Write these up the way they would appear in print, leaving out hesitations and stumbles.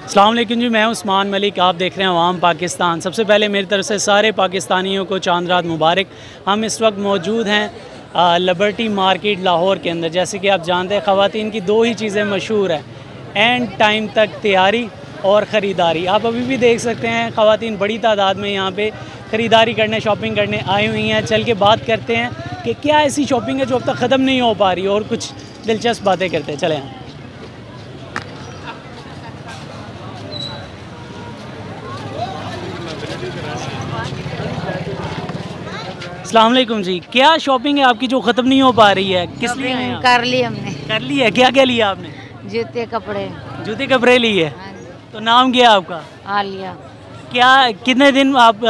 अस्सलाम वालेकुम जी, मैं उस्मान मलिक, आप देख रहे हैं अवाम पाकिस्तान। सबसे पहले मेरी तरफ से सारे पाकिस्तानियों को चांद रात मुबारक। हम इस वक्त मौजूद हैं लिबर्टी मार्केट लाहौर के अंदर। जैसे कि आप जानते हैं ख़वातीन की दो ही चीज़ें मशहूर हैं, एंड टाइम तक तैयारी और ख़रीदारी। आप अभी भी देख सकते हैं ख़वातीन बड़ी तादाद में यहाँ पे ख़रीदारी करने, शॉपिंग करने आई हुई हैं। चल के बात करते हैं कि क्या ऐसी शॉपिंग है जो अब तक ख़त्म नहीं हो पा रही, और कुछ दिलचस्प बातें करते हैं। चलें। अस्सलाम वालेकुम जी, क्या शॉपिंग है आपकी जो ख़त्म नहीं हो पा रही है? किस लिए आए हैं? कर ली हमने। कर ली है? क्या क्या लिया आपने? जूते कपड़े। जूते कपड़े लिए है। तो नाम क्या है आपका? आलिया। क्या कितने दिन आप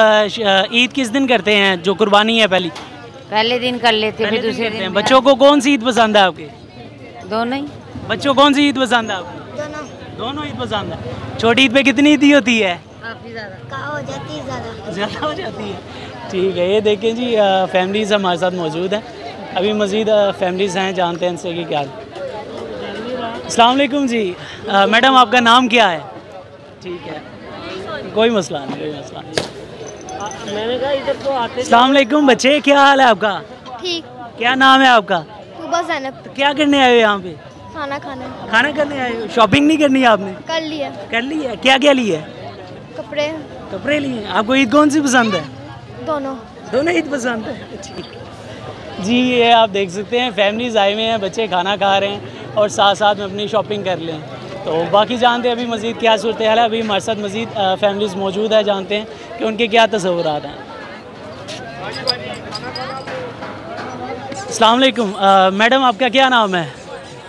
ईद किस दिन करते हैं जो कुर्बानी है? पहले दिन कर लेते पहले फिर दिन दूसरे करते हैं। दिन बच्चों को कौन सी ईद पसंद है आपके? दोनों ही। बच्चों को कौन सी ईद पसंद है आपकी? दोनों ईद पसंद है। छोटी ईद पे कितनी ईदी होती है? काफ़ी ज़्यादा हो जाती है, ज़्यादा हो जाती है। ठीक है, ये देखें जी, फैमिलीज़ हमारे साथ मौजूद हैं। अभी मज़ीद फैमिलीज़ हैं, जानते हैं इनसे कि क्या। अस्सलाम वालेकुम जी, मैडम आपका नाम क्या है? ठीक है, कोई मसला नहीं, कोई मसला नहीं। मैंने कहा इधर तो आते। अस्सलाम वालेकुम बच्चे, क्या हाल है आपका? ठीक। क्या नाम है आपका? सुबह ज़ैनब। तो क्या करने आए हो यहाँ पे? खाना खाना। खाना करने आए हो? शॉपिंग नहीं करनी है आपने? कर लिया। कर ली है। क्या क्या लिए? कपड़े। कपड़े लिए। आपको ईद कौन सी पसंद है? दोनों। दोनों ईद पसंद है। ठीक जी, ये आप देख सकते हैं फैमिलीज आए हुए हैं, बच्चे खाना खा रहे हैं और साथ साथ में अपनी शॉपिंग कर लें। तो बाकी जानते हैं अभी मज़ीद क्या सूरत हाल है। अभी हमारे साथ मज़ीद फैमिलीज मौजूद है, जानते हैं कि उनके क्या तसव्वुरात हैं। अस्सलाम वालेकुम, मैडम आपका क्या नाम है?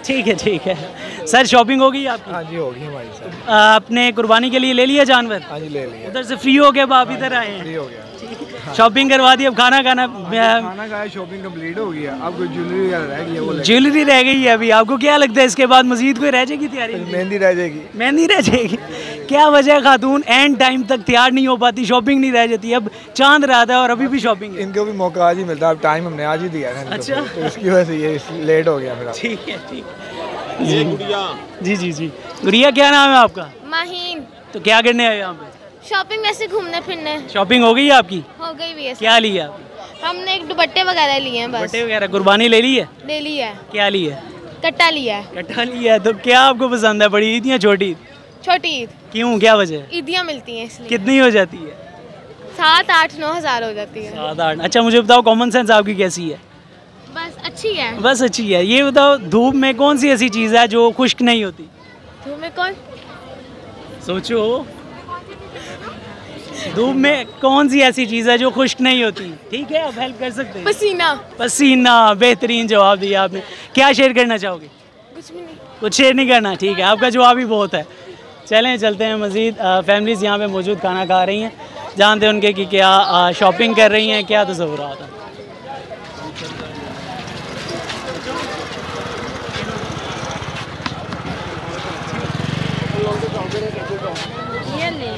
ठीक है, ठीक है सर, शॉपिंग हो गई आपकी? हाँ जी, हो गई हमारी सर। आपने कुर्बानी के लिए ले लिया जानवर? हाँ जी, ले लिया। उधर से फ्री हो गए अब आप इधर आए हैं? फ्री हो गया। शॉपिंग करवा दी, अब खाना खाना। खाना खाया, शॉपिंग कंप्लीट हो गई है। अब कोई ज्वेलरी वगैरह रह गई है, वो ज्वेलरी रह गई है अभी। आपको क्या लगता है इसके बाद मजीद कोई रह जाएगी तैयारी? मेहंदी रह जाएगी। मेहंदी रह जाएगी। क्या वजह है खातून एंड टाइम तक तैयार नहीं हो पाती, शॉपिंग नहीं रह जाती? अब चांद रात है और अभी भी शॉपिंग है। इनको भी मौका आज ही मिलता है, अब टाइम हमने आज ही दिया है। अच्छा, तो इसकी वजह से ये लेट हो गया मेरा। ठीक है, ठीक है जी। गुड़िया जी जी जी, गुड़िया क्या नाम है आपका? माहीन। तो क्या करने आए यहाँ पे? शॉपिंग वैसे घूमने फिरने। शॉपिंग हो गई है आपकी? हो गई भी है। क्या लिया? हमने एक दुपट्टे वगैरह लिए हैं बस। दुपट्टे वगैरह कुर्बानी ले ली है? ले लिया है। क्या लिया? कट्टा लिया है। कट्टा लिया है। तो क्या आपको पसंद है, बड़ी ईद या छोटी ईद? छोटी ईद। क्यों, क्या वजह है? ईदियाँ मिलती हैं इसलिए। कितनी हो जाती है? 7, 8, 9 हज़ार हो जाती है। 7, 8। अच्छा मुझे बताओ, कॉमन सेंस आपकी कैसी है? बस अच्छी है। बस अच्छी है। ये बताओ, धूप में कौन सी ऐसी चीज़ है जो खुश्क नहीं होती? धूप में कौन? सोचो, धूप में कौन सी ऐसी चीज़ है जो खुश्क नहीं होती? ठीक है, आप हेल्प कर सकते हैं। पसीना। पसीना, बेहतरीन जवाब दिया आपने। क्या शेयर करना चाहोगे? कुछ भी नहीं। कुछ शेयर नहीं करना? ठीक है, आपका जवाब ही बहुत है। चलें चलते हैं मज़ीद। फैमिलीज़ यहाँ पे मौजूद खाना खा रही हैं, जानते हैं उनके कि क्या शॉपिंग कर रही हैं, क्या तसव्वुरात हैं। ये ले।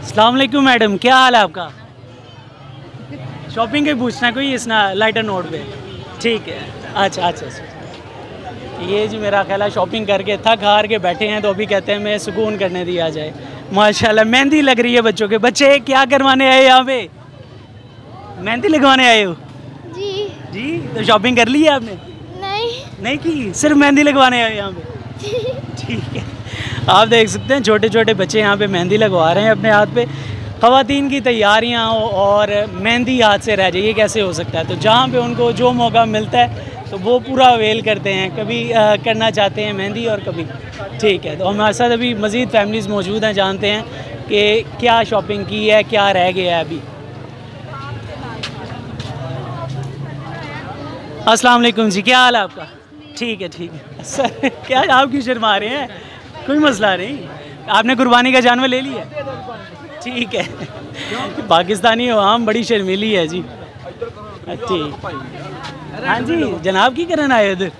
अस्सलाम वालेकुम मैडम, क्या हाल है आपका? शॉपिंग के पूछना है कोई इस ना लाइटर नोट पे? ठीक है, अच्छा अच्छा अच्छा। ये जी मेरा ख्याल है शॉपिंग करके थक हार के बैठे हैं, तो अभी कहते हैं मैं सुकून करने दिया जाए। माशाल्लाह मेहंदी लग रही है बच्चों के। बच्चे क्या करवाने आए यहाँ पे? मेहंदी लगवाने आए हो? जी। जी, तो शॉपिंग कर ली है आपने? नहीं की, सिर्फ मेहंदी लगवाने आए यहाँ पे? ठीक है, आप देख सकते हैं छोटे छोटे बच्चे यहाँ पे मेहंदी लगवा रहे हैं अपने हाथ पे। ख़वातीन की तैयारियाँ और मेहंदी हाथ से रह जाए, ये कैसे हो सकता है? तो जहाँ पे उनको जो मौका मिलता है तो वो पूरा अवेल करते हैं। कभी करना चाहते हैं मेहंदी और कभी। ठीक है, तो हमारे साथ अभी मज़ीद फैमिलीज़ मौजूद हैं, जानते हैं कि क्या शॉपिंग की है, क्या रह गया है अभी। अस्सलाम वालेकुम जी, क्या हाल है आपका? ठीक है, ठीक है सर। क्या आप क्यों शर्मा रहे हैं? कोई मसला नहीं। आपने कुर्बानी का जानवर ले लिया? ठीक है, पाकिस्तानी अवाम बड़ी शर्मीली है जी। ठीक। हाँ जी जनाब की करन आए इधर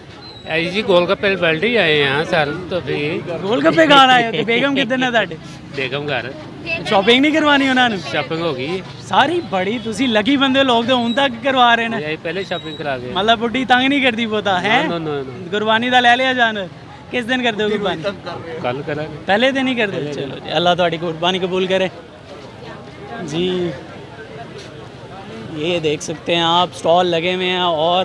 जी गोलगप्पे बल्ड ही आए हैं सर तो फिर गोलगप्पे खान आए तो बेगम कितने ने ਤੁਹਾਡੇ बेगम घर ਸ਼ਾਪਿੰਗ ਨਹੀਂ ਕਰਵਾਣੀ ਉਹਨਾਂ ਨੂੰ शॉपिंग हो गई ਸਾਰੀ ਬੜੀ ਤੁਸੀਂ ਲੱਕੀ ਬੰਦੇ ਲੋਕ ਤੇ ਹੁਣ ਤੱਕ ਕਰਵਾ ਰਹੇ ਨੇ यही पहले शॉपिंग करा गए मतलब बुढ़ी तंग नहीं करती पोता है नो नो नो कुर्बानी ਦਾ ਲੈ ਲਿਆ ਜਾਨ किस दिन करते हो कुर्बानी कल करेंगे पहले दिन ही करते हो चलो जी अल्लाह ਤੁਹਾਡੀ कुर्बानी कबूल करे जी ये देख सकते हैं आप स्टॉल लगे हुए हैं और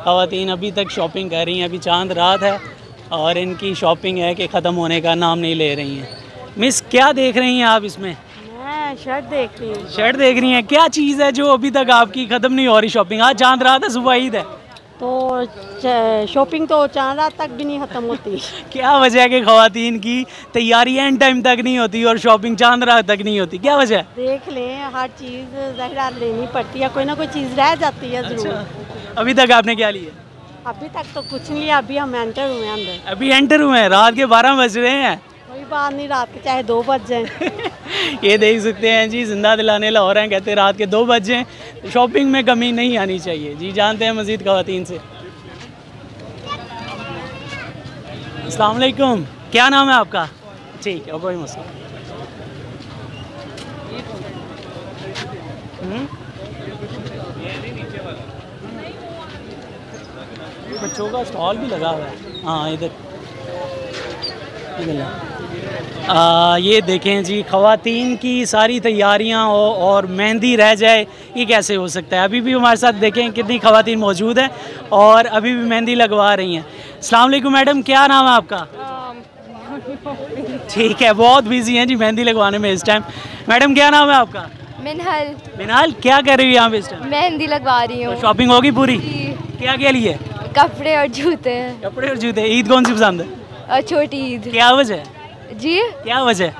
ख़वातीन अभी तक शॉपिंग कर रही हैं। अभी चांद रात है और इनकी शॉपिंग है कि ख़त्म होने का नाम नहीं ले रही हैं। मिस क्या देख रही हैं आप इसमें? मैं शर्ट देख रही हूँ। शर्ट देख रही हैं, क्या चीज़ है जो अभी तक आपकी ख़त्म नहीं हो रही शॉपिंग? आज चांद रात है, सुबह ईद है, तो शॉपिंग तो चांद रात तक भी नहीं ख़त्म होती। क्या वजह है कि ख़वातीन की तैयारी एंड टाइम तक नहीं होती और शॉपिंग चांद रात तक नहीं होती? क्या वजह है? देख लें, हर चीज़ ज़ाहिर लेनी पड़ती है, कोई ना कोई चीज़ रह जाती है ज़रूर। अच्छा, अभी तक आपने क्या लिया? अभी तक तो कुछ नहीं लिया, अभी हम एंटर हुए हैं अंदर। अभी एंटर हुए हैं, रात के 12 बज रहे हैं। कोई बात नहीं, रात के चाहे 2 बज जाए। ये देख सकते हैं जी, जिंदा दिलाने लाहौर हैं, कहते हैं रात के 2 बज जाएं, शॉपिंग में कमी नहीं आनी चाहिए जी। जानते हैं मज़ीद ख़वातीन से। अस्सलाम वालेकुम, क्या नाम है आपका? ठीक है, कोई मसला। बच्चों का स्टॉल भी लगा हुआ है, हाँ इधर ये देखें जी, ख़वातीन की सारी तैयारियां हो और मेहंदी रह जाए, ये कैसे हो सकता है? अभी भी हमारे साथ देखें कितनी ख़वातीन मौजूद हैं और अभी भी मेहंदी लगवा रही हैं। अस्सलाम वालेकुम मैडम, क्या नाम है आपका? ठीक है, बहुत बिजी हैं जी मेहंदी लगवाने में इस टाइम। मैडम क्या नाम है आपका? मिनहल, मिनाल, क्या कर रही है यहाँ पे इस टाइम? मेहंदी लगवा रही हूँ। तो शॉपिंग होगी पूरी? क्या क्या लिए? कपड़े और जूते। कपड़े और जूते। ईद कौन सी पसंद है? और छोटी ईद। क्या वजह है? जी क्या वजह?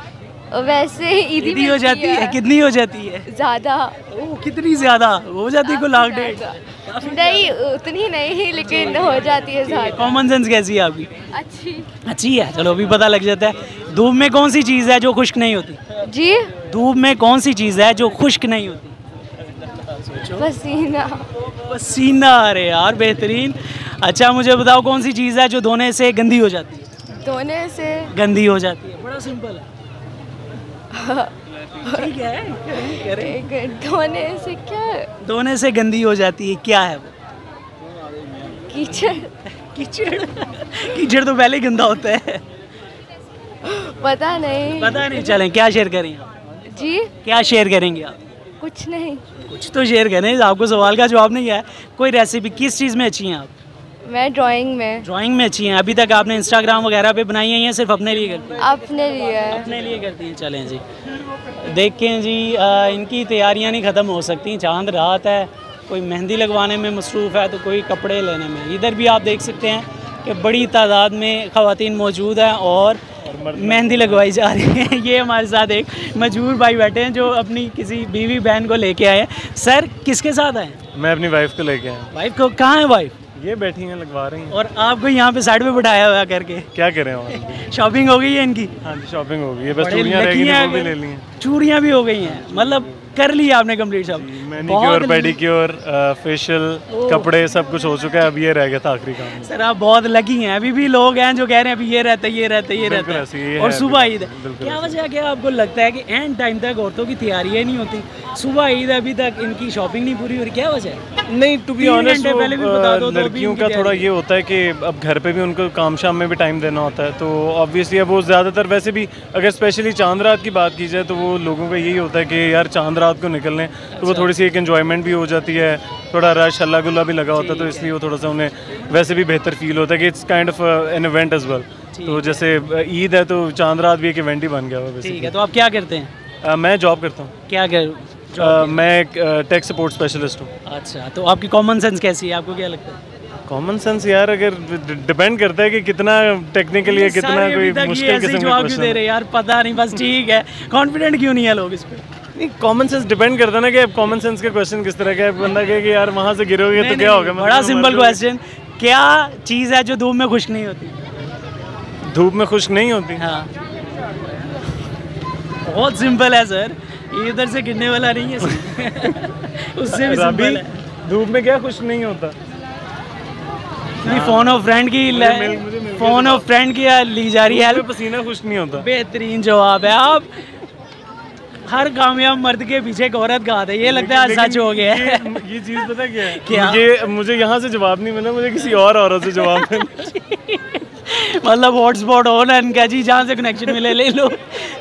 वैसे ही ईदी हो जाती है। कितनी हो जाती है? ज़्यादा। ओह, कितनी ज़्यादा हो जाती है? को लाख डेढ़? नहीं उतनी नहीं, लेकिन हो जाती है ज़्यादा। कॉमन सेंस कैसी है आपकी? अच्छी है, चलो अभी पता लग जाता है। धूप में कौन सी चीज़ है जो खुश्क नहीं होती? जी धूप में कौन सी चीज़ है जो खुश्क नहीं होती? पसीना। पसीना। अरे यार बेहतरीन। अच्छा मुझे बताओ, कौन सी चीज़ है जो धोने से गंदी हो जाती है? धोने से गंदी हो जाती है। बड़ा सिंपल है। ठीक है, करें। धोने से क्या? धोने से गंदी हो जाती है, क्या है वो? कीचड़। कीचड़? कीचड़ तो पहले ही गंदा होता है। पता नहीं। पता नहीं। चलें, क्या शेयर करें आप? जी क्या शेयर करेंगे आप? कुछ नहीं। कुछ तो शेयर करें, आपको सवाल का जवाब नहीं है। कोई रेसिपी किस चीज़ में अच्छी हैं आप? मैं ड्राइंग में। ड्राइंग में अच्छी हैं। अभी तक आपने इंस्टाग्राम वगैरह पे बनाई हैं या सिर्फ अपने लिए करती हैं? अपने लिए। अपने लिए करती हैं। चलें जी, देखें जी, इनकी तैयारियां नहीं ख़त्म हो सकती। चांद रात है, कोई मेहंदी लगवाने में मसरूफ़ है तो कोई कपड़े लेने में। इधर भी आप देख सकते हैं कि बड़ी तादाद में ख़वातीन मौजूद हैं और मेहंदी लगवाई जा रही है। ये हमारे साथ एक मजबूर भाई बैठे हैं जो अपनी किसी बीवी बहन को लेके आए हैं। सर किसके साथ आए? मैं अपनी वाइफ को लेके आया। वाइफ को? कहाँ है वाइफ? ये बैठी हैं, लगवा रही हैं। और आपको यहाँ पे साइड पे बिठाया हुआ करके क्या करें और? शॉपिंग हो गई है इनकी? हाँ जी, शॉपिंग हो गई है, बस बड़े चूड़ियाँ रह गई लकी हैं, हैं वो भी अगर- ले ली हैं। चूड़ियाँ भी हो गई हैं, मतलब कर लिया आपने कंप्लीट सब? मैनिक्योर, पेडिक्योर, फेशियल, कपड़े सब कुछ हो चुका है। अब ये रह गया था आखिरी काम। सर आप बहुत लकी हैं। अभी भी लोग हैं जो कह रहे हैं अभी ये रहता है, ये रहता है, ये बिल्कुल रहता ऐसे ही है, है, और सुबह ईद है। बिल्कुल क्या ऐसे। वजह है कि आपको लगता है कि एंड टाइम तक औरतों की तैयारियाँ नहीं होती? सुबह ईद अभी तक इनकी शॉपिंग नहीं पूरी हो रही, क्या वजह है? नहीं, टू बी 3 ऑनेस्ट, घंटे पहले भी बता दो तो अभी लड़कियों उनकी का थोड़ा तैयारी। ये होता है कि अब घर पे भी उनको काम शाम में भी टाइम देना होता है, तो ऑब्वियसली अब वो ज़्यादातर, वैसे भी अगर स्पेशली चांद रात की बात की जाए तो वो लोगों का यही होता है कि यार चांद रात को निकल लें, तो वो थोड़ी सी एक एन्जॉयमेंट भी हो जाती है, थोड़ा रश हल्ला गुल्ला भी लगा होता है, तो इसलिए वो थोड़ा सा उन्हें वैसे भी बेहतर फील होता है कि it's kind of an event as well. तो जैसे ईद है तो चांद रात भी एक इवेंट ही बन गया हुआ। ठीक है, तो आप क्या करते हैं? मैं जॉब करता हूँ। क्या कर? मैं एक टेक सपोर्ट स्पेशलिस्ट हूँ। अच्छा, तो आपकी कॉमन सेंस कैसी है, आपको क्या लगता है? कॉमन सेंस यार, अगर डिपेंड करता है कि कितना टेक्निकली है, कितना कोई मुश्किल किस्म का जवाब क्यों क्वेश्चन दे रहे हैं यार? पता नहीं, बस ठीक है। कॉन्फिडेंट क्यों नहीं है लोग इस पे? नहीं, कॉमन सेंस डिपेंड करता है ना कि कॉमन सेंस का क्वेश्चन किस तरह का है। बंदा कहे कि यार वहाँ से गिरोगे तो क्या होगा? बड़ा सिंपल क्वेश्चन, क्या चीज़ है जो धूप में खुश्क नहीं होती? धूप में खुश्क नहीं होती? हाँ, बहुत सिंपल है सर, ये इधर से गिरने वाला नहीं है। उससे भी सिंपल है। धूप में क्या खुश नहीं होता। फोन ऑफ फ्रेंड की फोन ऑफ फ्रेंड की ली जा रही है, पसीना खुश नहीं होता। बेहतरीन जवाब है। आप हर कामयाब मर्द के पीछे एक औरत का हाथ है, ये लगता है सच हो गया है। ये चीज़ पता क्या है, क्या? मुझे यहाँ से जवाब नहीं मिला, मुझे किसी और औरत से जवाब मिला। मतलब हॉटस्पॉट हो ना इनका जी, जहाँ से कनेक्शन मिले ले लो।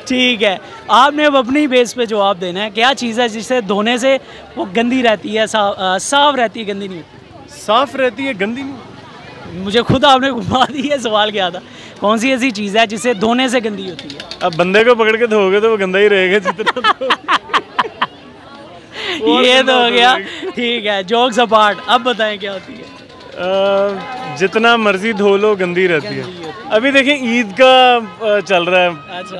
ठीक है, आपने अब अपनी बेस पे जवाब देना है। क्या चीज़ है जिसे धोने से वो गंदी रहती है, साफ रहती है, गंदी नहीं होती? साफ रहती है, गंदी नहीं। मुझे खुद आपने घुमा दी है, सवाल क्या था? कौन सी ऐसी चीज़ है जिसे धोने से गंदी होती है? अब बंदे को पकड़ के धोगे तो वो गंदा ही रहेगा जितना ये तो हो गया। ठीक है, जोक्स अपार्ट, अब बताएं क्या होती है? जितना मर्जी धो लो गंदी रहती है। अभी देखें ईद का चल रहा है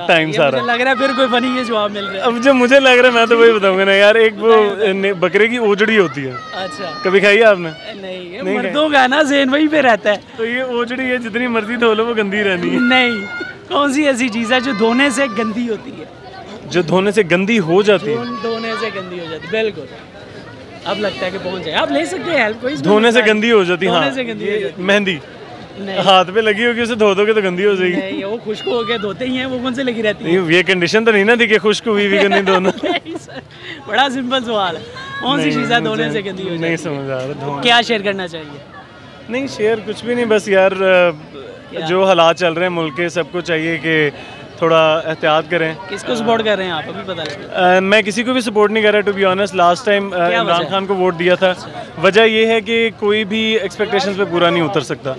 टाइम सारा, मुझे लग रहा है फिर कोई फनी के जवाब मिल रहा है। अब जो मुझे लग रहा है मैं तो वही बताऊंगा ना यार। एक वो बकरे की ओजड़ी होती है, अच्छा कभी खाई है आपने? नहीं मर्दों का ना ज़हन वहीं पे रहता है। तो ये ओजड़ी है, जितनी मर्जी धो लो वो गंदी रहनी है। नहीं, कौन सी ऐसी चीज़ है जो धोने से गंदी होती है? जो धोने से गंदी हो जाती है? धोने से गंदी हो जाती है, बिल्कुल। अब लगता है कि पहुंच जाए, आप ले सकते हैं हेल्प। कोई धोने से गंदी हो जाती है, धोने से गंदी हो जाती है। मेहंदी हाथ पे लगी होगी, उसे धो दोगे तो गंदी हो जाएगी। नहीं, वो खुश्क हो के धोते ही हैं, वो कौन से लगी रहती है? ये कंडीशन तो नहीं ना थी कि खुश्क हुई भी नहीं धोना। नहीं सर, बड़ा सिंपल सवाल है। कौन सी चीज़ है धोने से गंदी हो जाती है? नहीं समझ आ रहा। क्या शेयर करना चाहिए? नहीं शेयर कुछ भी नहीं, बस यार जो हालात चल रहे हैं मुल्क के, सबको चाहिए कि थोड़ा एहतियात करें। किसको सपोर्ट कर रहे हैं आप, अभी पता लगा? मैं किसी को भी सपोर्ट नहीं कर रहा, to be honest. Last time Imran Khan को वोट दिया था। वजह यह है कि कोई भी एक्सपेक्टेशंस पे पूरा नहीं उतर सकता।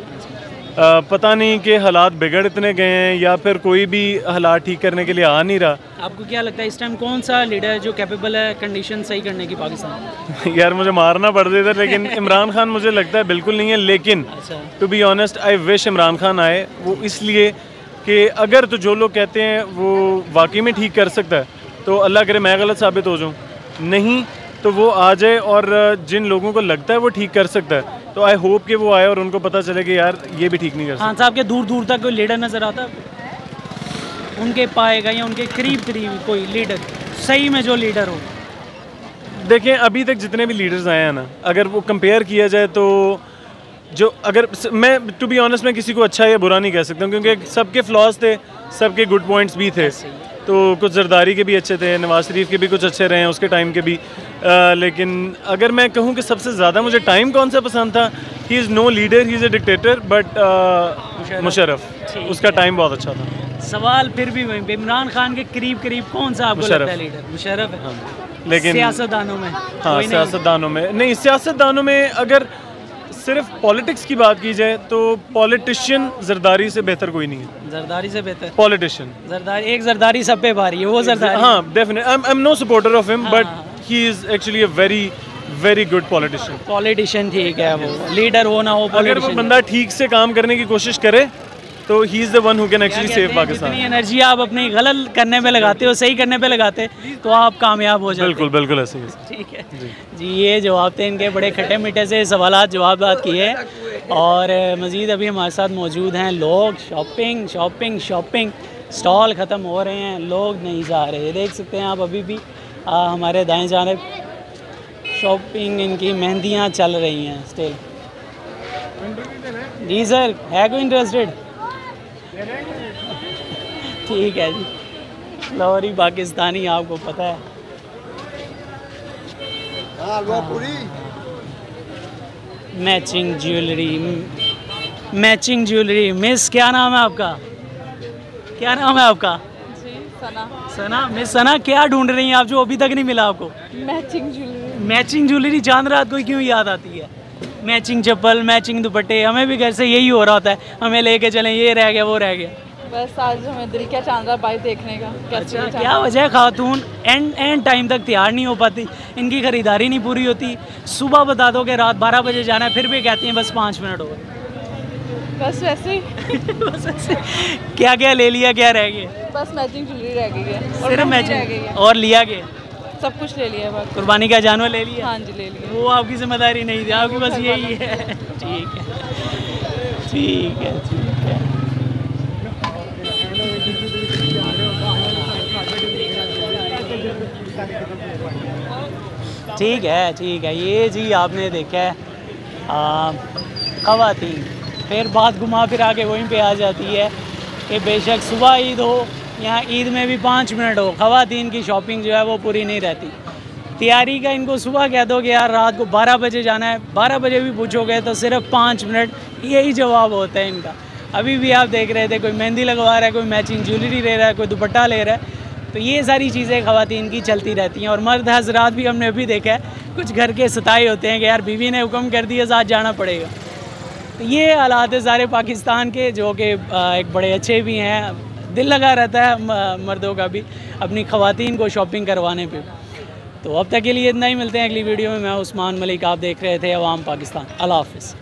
पता नहीं कि हालात बिगड़ इतने गए हैं या फिर कोई भी हालात ठीक करने के लिए आ नहीं रहा। आपको क्या लगता है इस टाइम कौन सा लीडर है जो कैपेबल है कंडीशन सही करने की पाकिस्तान? यार मुझे मारना पड़ देता, लेकिन इमरान खान मुझे लगता है बिल्कुल नहीं है। लेकिन to be honest I wish Imran Khan आए, वो इसलिए कि अगर तो जो लोग कहते हैं वो वाकई में ठीक कर सकता है, तो अल्लाह करे मैं गलत साबित हो जाऊँ, नहीं तो वो आ जाए। और जिन लोगों को लगता है वो ठीक कर सकता है, तो आई होप कि वो आए और उनको पता चले कि यार ये भी ठीक नहीं कर सकता। खान साहब के दूर दूर तक कोई लीडर नज़र आता है उनके पाएगा, या उनके करीब कोई लीडर सही में जो लीडर हो? देखें अभी तक जितने भी लीडर्स आए हैं ना, अगर वो कंपेयर किया जाए तो जो अगर मैं टू बी ऑनेस्ट मैं किसी को अच्छा या बुरा नहीं कह सकता, क्योंकि सबके फ्लॉज थे, सबके गुड पॉइंट्स भी थे। तो कुछ जरदारी के भी अच्छे थे, नवाज शरीफ के भी कुछ अच्छे रहे हैं उसके टाइम के भी। लेकिन अगर मैं कहूँ कि सबसे ज़्यादा मुझे टाइम कौन सा पसंद था, he is no leader, he is a dictator, but Musharraf, उसका टाइम बहुत अच्छा था। सवाल फिर भी वहीं पे, इमरान खान के करीब करीब कौन सा आपको लगता है लीडर? मुशर्रफ है। लेकिन सियासतदानों में, हाँ सियासतदानों में नहीं, सियासतदानों में अगर सिर्फ पॉलिटिक्स की बात की जाए तो पॉलिटिशियन जरदारी से बेहतर कोई नहीं है। जरदारी से बेहतर पॉलिटिशियन? जरदारी, एक जरदारी सब पे भारी है, वो जरदारी। हाँ definite, I am no supporter of him, but he is actually a very good politician. Politician ठीक है, वो लीडर हो ना हो, अगर वो बंदा ठीक से काम करने की कोशिश करे तो he is the one who can actually save Pakistan. जितनी एनर्जी आप अपनी गलत करने पे लगाते हो, सही करने पे लगाते तो आप कामयाब हो जाते। बिल्कुल बिल्कुल ऐसे ही। ठीक है जी, ये जवाब थे इनके, बड़े खट्टे मीठे से सवाल जवाब किए। और मज़ीद अभी हमारे साथ मौजूद हैं लोग। शॉपिंग स्टॉल ख़त्म हो रहे हैं, लोग नहीं जा रहे, देख सकते हैं आप अभी भी हमारे दाएं जानिब शॉपिंग, इनकी मेहंदियाँ चल रही हैं स्टिल। जी सर, है कोई इंटरेस्टेड? ठीक है जी, लाहौरी पाकिस्तानी आपको पता है। Matching jewellery. मिस क्या नाम है आपका? क्या नाम है आपका? जी सना। सना, मिस सना, क्या ढूंढ रही हैं आप जो अभी तक नहीं मिला आपको? Matching jewellery. चांद रात को क्यों याद आती है? मैचिंग चप्पल, मैचिंग दुपट्टे, हमें भी घर से यही हो रहा होता है, हमें लेके चलें, ये रह गया वो रह गया। बस आज हमें दिल क्या चांद रात बाइक देखने का। अच्छा, क्या वजह है खातून एंड टाइम तक तैयार नहीं हो पाती, इनकी ख़रीदारी नहीं पूरी होती? सुबह बता दो कि रात 12 बजे जाना है, फिर भी कहती हैं बस 5 मिनट और। बस वैसे ही बस ऐसे। क्या क्या ले लिया, क्या रह गया? बस मैचिंग ज्वेलरी रह गई है, सिर्फ मैचिंग और लिया गया? सब कुछ ले लिया है। कुर्बानी का जानवर ले लिया? हाँ जी ले लिया। वो आपकी जिम्मेदारी नहीं थी, आपकी बस यही है। ठीक है ठीक है ठीक है। ठीक है, ये जी आपने देखा है ख़वातीन, फिर बात घुमा फिरा के वहीं पे आ जाती है कि बेशक सुबह ईद हो या ईद में भी 5 मिनट हो, ख़वातीन की शॉपिंग जो है वो पूरी नहीं रहती। तैयारी का इनको सुबह कह दो कि यार रात को 12 बजे जाना है, 12 बजे भी पूछोगे तो सिर्फ 5 मिनट, यही जवाब होता है इनका। अभी भी आप देख रहे थे कोई मेहंदी लगवा रहा है, कोई मैचिंग ज्वेलरी ले रहा है, कोई दुपट्टा ले रहा है, तो ये सारी चीज़ें ख़वातीन की चलती रहती हैं। और मर्द हज़रात भी हमने अभी देखा है, कुछ घर के सताए होते हैं कि यार बीवी ने हुक्म कर दिया साथ जाना पड़ेगा। तो ये हालात है सारे पाकिस्तान के, जो कि एक बड़े अच्छे भी हैं, दिल लगा रहता है मर्दों का भी अपनी ख़वातीन को शॉपिंग करवाने पे। तो अब तक के लिए इतना ही, मिलते हैं अगली वीडियो में। मैं उस्मान मलिक, आप देख रहे थे अवाम पाकिस्तान। अल्लाह हाफ़िज़।